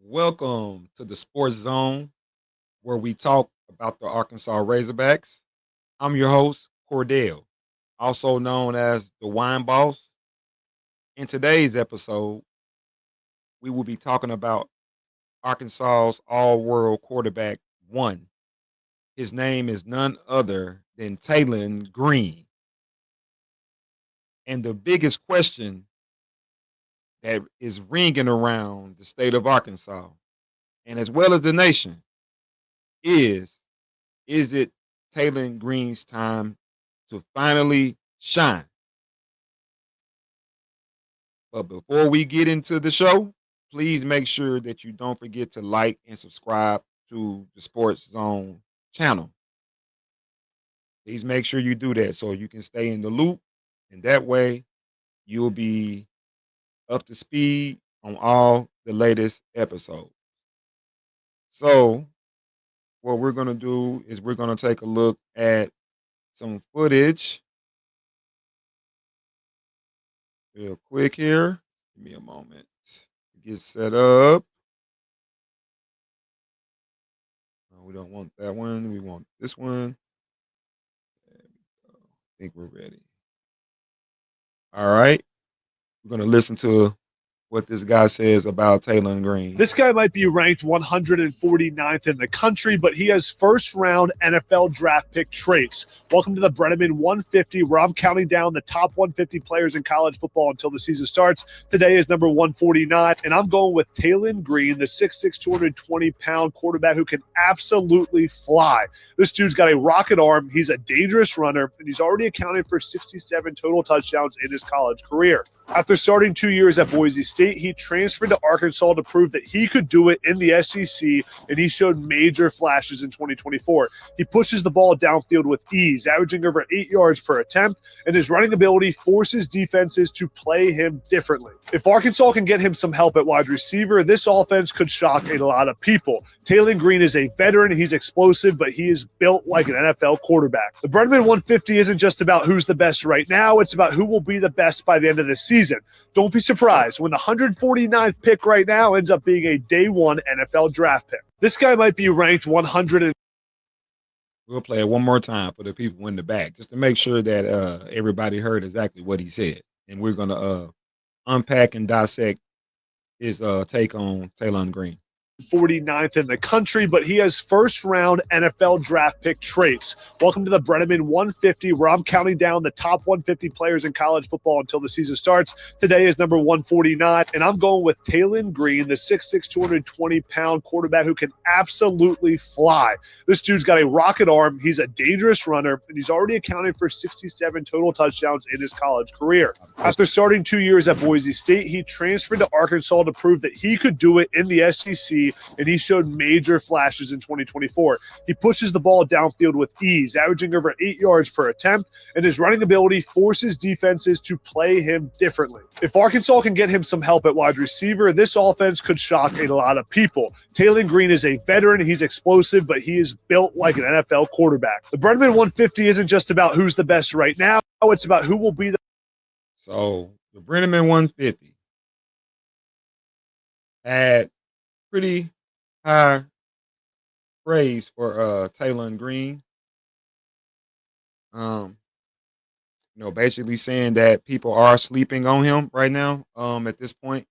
Welcome to the Sports Zone, where we talk about the Arkansas Razorbacks. I'm your host, Cordell, also known as the Wine Boss. In today's episode, we will be talking about Arkansas's all world quarterback one. His name is none other than Taylen Green. And the biggest question that is ringing around the state of Arkansas, and as well as the nation, is it Taylen Green's time to finally shine? But before we get into the show, please make sure that you don't forget to like and subscribe to the Sports Zone channel. Please make sure you do that so you can stay in the loop, and that way you'll be up to speed on all the latest episodes. So, what we're going to do is we're going to take a look at some footage real quick here. Give me a moment to get set up. We don't want that one. We want this one. There we go. I think we're ready. All right. We're going to listen to what this guy says about Taylen Green. This guy might be ranked 149th in the country, but he has first-round NFL draft pick traits. Welcome to the Brenneman 150, where I'm counting down the top 150 players in college football until the season starts. Today is number 149, and I'm going with Taylen Green, the 6'6", 220-pound quarterback who can absolutely fly. This dude's got a rocket arm. He's a dangerous runner, and he's already accounted for 67 total touchdowns in his college career. After starting 2 years at Boise State, he transferred to Arkansas to prove that he could do it in the SEC, and he showed major flashes in 2024. He pushes the ball downfield with ease, averaging over 8 yards per attempt, and his running ability forces defenses to play him differently. If Arkansas can get him some help at wide receiver, this offense could shock a lot of people. Taylen Green is a veteran. He's explosive, but he is built like an NFL quarterback. The Brenneman 150 isn't just about who's the best right now. It's about who will be the best by the end of the season. Don't be surprised when the 149th pick right now ends up being a day one NFL draft pick. This guy might be ranked 100. We'll play it one more time for the people in the back, just to make sure that everybody heard exactly what he said. And we're going to unpack and dissect his take on Taylen Green. 49th in the country, but he has first-round NFL draft pick traits. Welcome to the Brenneman 150, where I'm counting down the top 150 players in college football until the season starts. Today is number 149, and I'm going with Taylen Green, the 6'6", 220-pound quarterback who can absolutely fly. This dude's got a rocket arm. He's a dangerous runner, and he's already accounted for 67 total touchdowns in his college career. After starting 2 years at Boise State, he transferred to Arkansas to prove that he could do it in the SEC, and he showed major flashes in 2024. He pushes the ball downfield with ease, averaging over 8 yards per attempt, and his running ability forces defenses to play him differently. If Arkansas can get him some help at wide receiver, this offense could shock a lot of people. Taylen Green is a veteran. He's explosive, but he is built like an NFL quarterback. The Brenneman 150 isn't just about who's the best right now. It's about who will be the. So the Brenneman 150 had pretty high praise for Taylen Green. Basically saying that people are sleeping on him right now. At this point,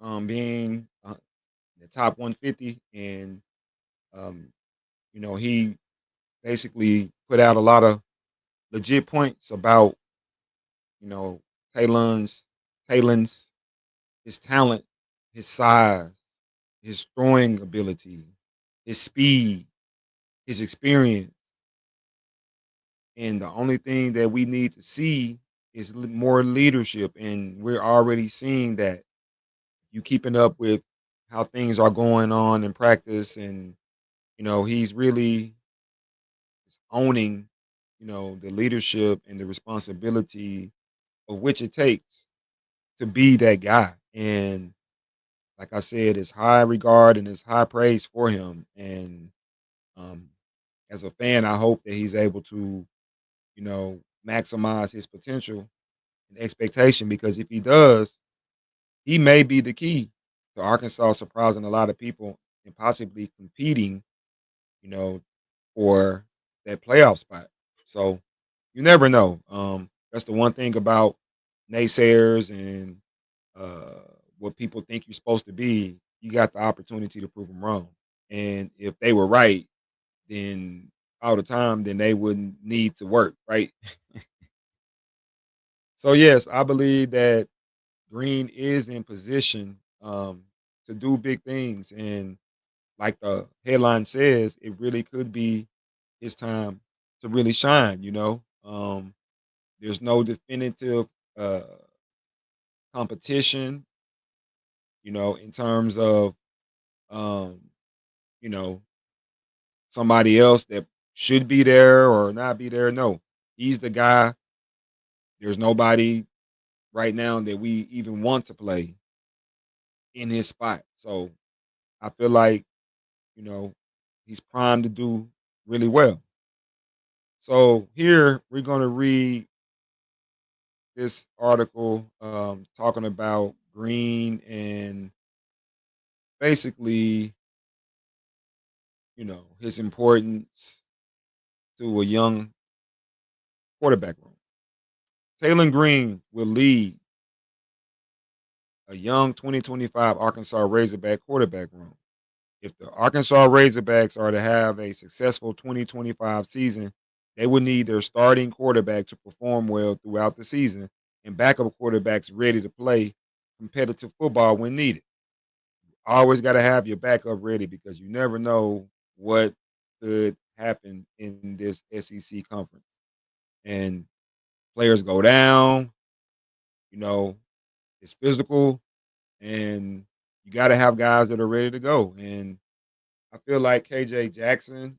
being the top 150, and he basically put out a lot of legit points about you know Taylen's Taylen's his talent, his size, his throwing ability, his speed, his experience. And the only thing that we need to see is more leadership. And we're already seeing that. You keeping up with how things are going on in practice. And, he's really owning, the leadership and the responsibility of which it takes to be that guy. And like I said, it's high regard and it's high praise for him. And um, as a fan, I hope that he's able to, maximize his potential and expectation, because if he does, he may be the key to Arkansas, surprising a lot of people and possibly competing, you know, for that playoff spot. So you never know. That's the one thing about naysayers and uh, what people think you're supposed to be. You got the opportunity to prove them wrong. And if they were right, then all the time, then they wouldn't need to work, right? So yes, I believe that Green is in position to do big things, and like the headline says, it really could be his time to really shine. There's no definitive uh, competition, in terms of um, you know somebody else that should be there or not be there. No, he's the guy. There's nobody right now that we even want to play in his spot. So I feel like, you know, he's primed to do really well. So here we're going to read this article talking about Green and basically, his importance to a young quarterback room. Taylen Green will lead a young 2025 Arkansas Razorback quarterback room. If the Arkansas Razorbacks are to have a successful 2025 season, they will need their starting quarterback to perform well throughout the season and backup quarterbacks ready to play competitive football when needed. Always got to have your backup ready because you never know what could happen in this SEC conference. And players go down, you know, it's physical, and you got to have guys that are ready to go. And I feel like KJ Jackson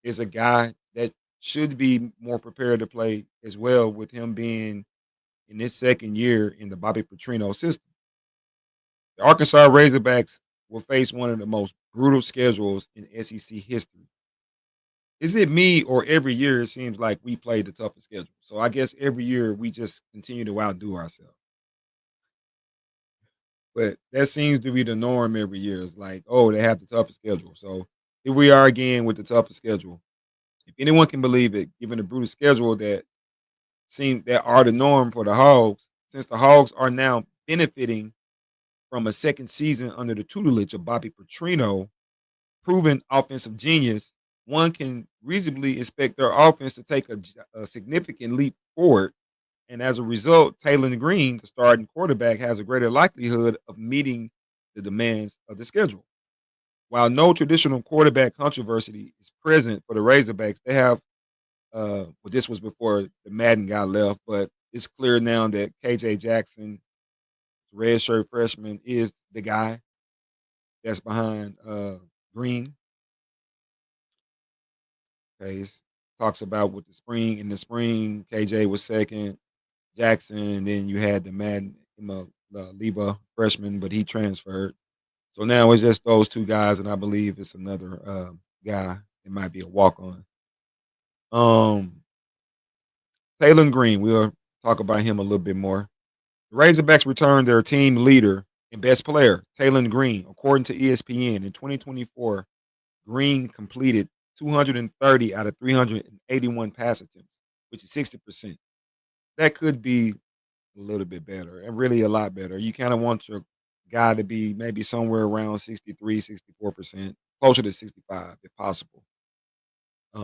is a guy that should be more prepared to play as well, with him being in his second year in the Bobby Petrino system. The Arkansas Razorbacks will face one of the most brutal schedules in SEC history. Is it me, or every year it seems like we play the toughest schedule? So I guess every year we just continue to outdo ourselves. But that seems to be the norm every year. It's like, oh, they have the toughest schedule. So here we are again with the toughest schedule. If anyone can believe it, given the brutal schedule that are the norm for the Hogs, since the Hogs are now benefiting from a second season under the tutelage of Bobby Petrino, proven offensive genius, one can reasonably expect their offense to take a significant leap forward. And as a result, Taylen Green, the starting quarterback, has a greater likelihood of meeting the demands of the schedule. While no traditional quarterback controversy is present for the Razorbacks, they have well, this was before the Madden guy left, but it's clear now that KJ Jackson, redshirt freshman, is the guy that's behind Green. Okay, it talks about with the spring. In the spring, KJ was second, Jackson, and then you had the Madden, the Leva freshman, but he transferred. So now it's just those two guys, and I believe it's another guy. It might be a walk on. Um, Taylen Green. We'll talk about him a little bit more. The Razorbacks returned their team leader and best player, Taylen Green. According to ESPN, in 2024, Green completed 230 out of 381 pass attempts, which is 60%. That could be a little bit better and really a lot better. You kind of want your guy to be maybe somewhere around 63, 64%, closer to 65 if possible.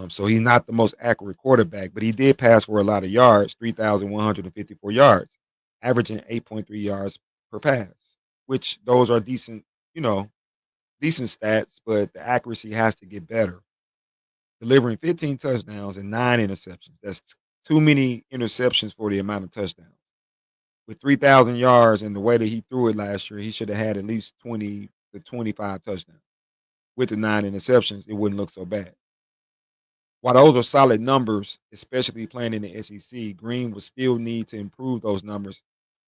So he's not the most accurate quarterback, but he did pass for a lot of yards, 3,154 yards, averaging 8.3 yards per pass, which those are decent, you know, decent stats, but the accuracy has to get better. Delivering 15 touchdowns and 9 interceptions. That's too many interceptions for the amount of touchdowns. With 3,000 yards and the way that he threw it last year, he should have had at least 20 to 25 touchdowns. With the 9 interceptions, it wouldn't look so bad. While those are solid numbers, especially playing in the SEC, Green will still need to improve those numbers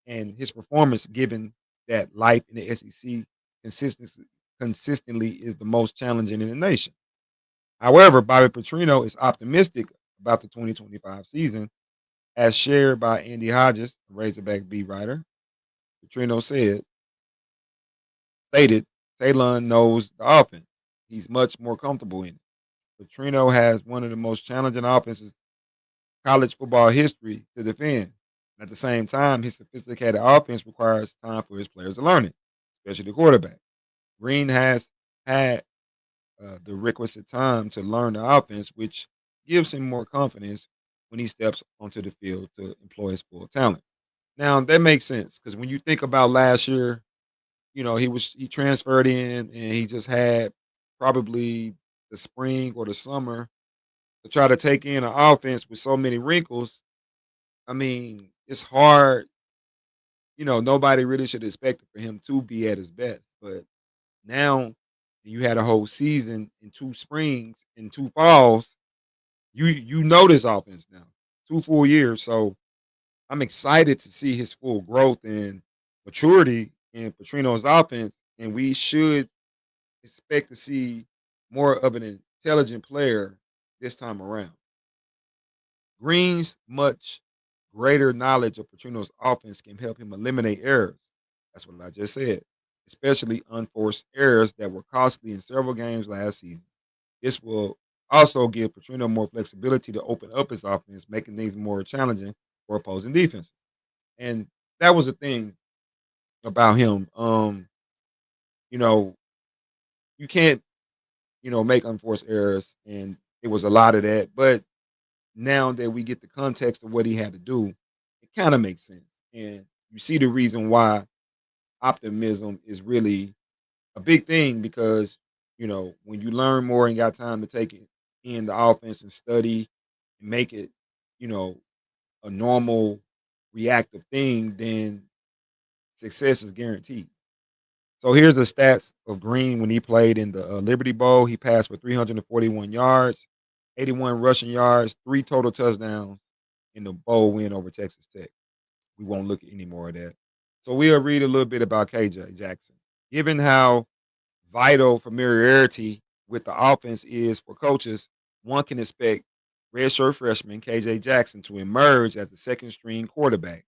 and his performance, given that life in the SEC consistency consistently is the most challenging in the nation. However, Bobby Petrino is optimistic about the 2025 season, as shared by Andy Hodges, a Razorback beat writer. Petrino said, stated, Taylen knows the offense. He's much more comfortable in it. Petrino has one of the most challenging offenses college football history to defend. At the same time, his sophisticated offense requires time for his players to learn it, especially the quarterback. Green has had the requisite time to learn the offense, which gives him more confidence when he steps onto the field to employ his full talent. Now that makes sense because when you think about last year, he transferred in and he just had probably the spring or the summer to try to take in an offense with so many wrinkles. I mean, it's hard. Nobody really should expect for him to be at his best. But now you had a whole season and two springs and two falls. You know this offense now, 2 full years. So I'm excited to see his full growth and maturity in Petrino's offense, and we should expect to see more of an intelligent player this time around. Green's much greater knowledge of Petrino's offense can help him eliminate errors. That's what I just said, especially unforced errors that were costly in several games last season. This will also give Petrino more flexibility to open up his offense, making things more challenging for opposing defenses. And that was the thing about him. You know, you can't, make unforced errors, and it was a lot of that. But now that we get the context of what he had to do, it kind of makes sense. And you see the reason why optimism is really a big thing because, when you learn more and got time to take it in the offense and study and make it, you know, a normal reactive thing, then success is guaranteed. So here's the stats of Green when he played in the Liberty Bowl. He passed for 341 yards, 81 rushing yards, three total touchdowns in the bowl win over Texas Tech. We won't look at any more of that. So we'll read a little bit about KJ Jackson. Given how vital familiarity with the offense is for coaches, one can expect redshirt freshman KJ Jackson to emerge as the second string quarterback.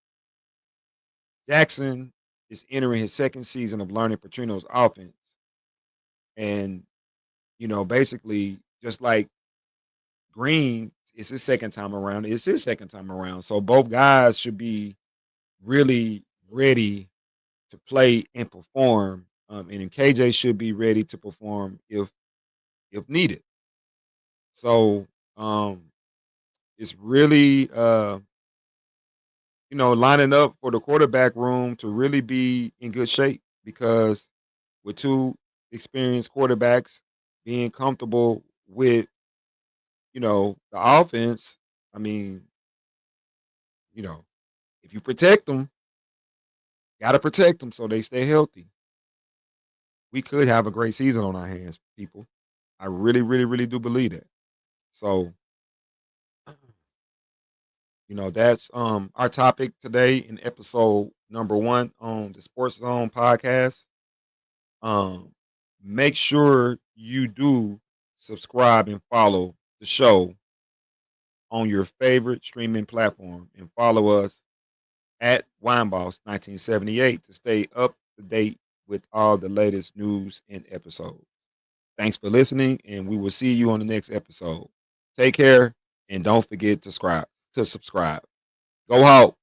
Jackson is entering his second season of learning Petrino's offense. And, basically, just like Green, it's his second time around. It's his second time around. So both guys should be really ready to play and perform. And KJ should be ready to perform if needed. So it's really lining up for the quarterback room to really be in good shape because with two experienced quarterbacks being comfortable with, the offense, I mean, you know, if you protect them, gotta protect them so they stay healthy. We could have a great season on our hands, people. I really, really, really do believe that. So, that's our topic today in episode number 1 on the Sports Zone podcast. Um, Make sure you do subscribe and follow the show on your favorite streaming platform and follow us at Wineboss 1978 to stay up to date with all the latest news and episodes. Thanks for listening, and we will see you on the next episode. Take care, and don't forget to subscribe. Go Hawk!